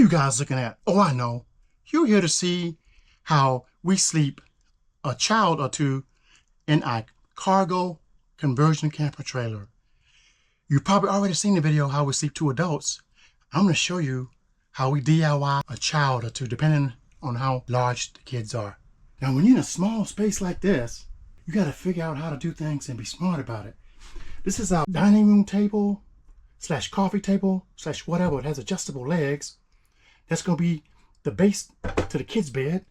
guys looking at? Oh, I know. You're here to see how we sleep a child or two in a cargo conversion camper trailer. You've probably already seen the video how we sleep two adults. I'm going to show you how we DIY a child or two depending on how large the kids are. Now, when you're in a small space like this, you got to figure out how to do things and be smart about it. This is our dining room table / coffee table / whatever. It has adjustable legs. That's going to be the base to the kids' bed.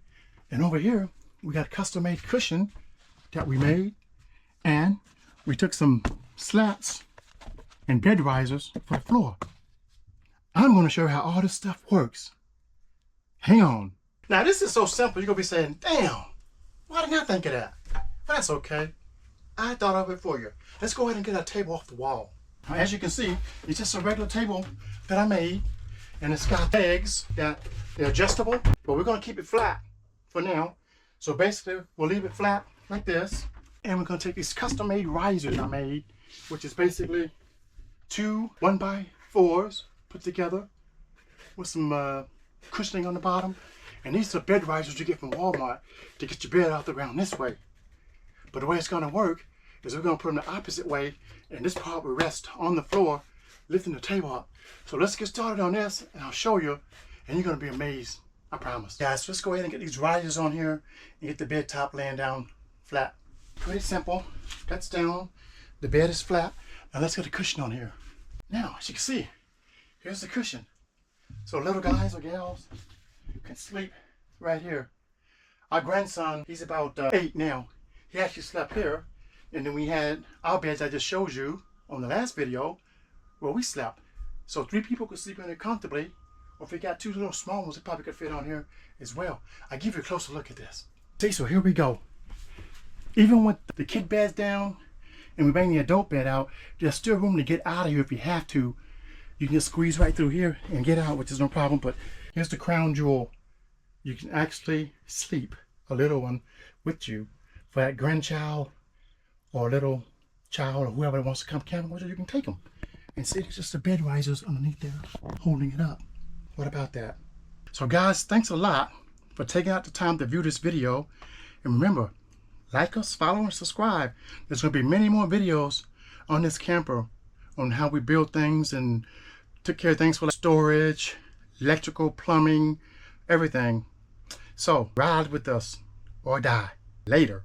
And over here, we got a custom-made cushion that we made. And we took some slats and bed risers for the floor. I'm going to show you how all this stuff works. Hang on. Now, this is so simple, you're going to be saying, damn, why didn't I think of that? But that's okay. I thought of it for you. Let's go ahead and get our table off the wall. Now, as you can see, it's just a regular table that I made. And it's got legs that they're adjustable, but we're going to keep it flat for now. So basically, we'll leave it flat like this. And we're going to take these custom-made risers I made, which is basically two 1x4s put together with some cushioning on the bottom. And these are bed risers you get from Walmart to get your bed out the ground this way. But the way it's going to work is we're going to put them the opposite way, and this part will rest on the floor, lifting the table up. So let's get started on this, and I'll show you, and you're going to be amazed, I promise. Guys, let's go ahead and get these risers on here and get the bed top laying down flat. Pretty simple. That's down. The bed is flat. Now let's get a cushion on here. Now, as you can see, here's the cushion. So little guys or gals can sleep right here. Our grandson, he's about 8 now. He actually slept here. And then we had our beds I just showed you on the last video where we slept. So 3 people could sleep in it comfortably. Or if you got 2 little small ones, it probably could fit on here as well. I'll give you a closer look at this. See, so here we go. Even with the kid beds down and we bring the adult bed out, there's still room to get out of here if you have to. You can just squeeze right through here and get out, which is no problem. But here's the crown jewel. You can actually sleep a little one with you. For that grandchild or a little child or whoever wants to come camping with you, you can take them. And see, there's just the bed risers underneath there holding it up. What about that? So guys, thanks a lot for taking out the time to view this video. And remember, like us, follow, and subscribe. There's going to be many more videos on this camper on how we build things and took care of things for storage, electrical, plumbing, everything. So ride with us or die. Later.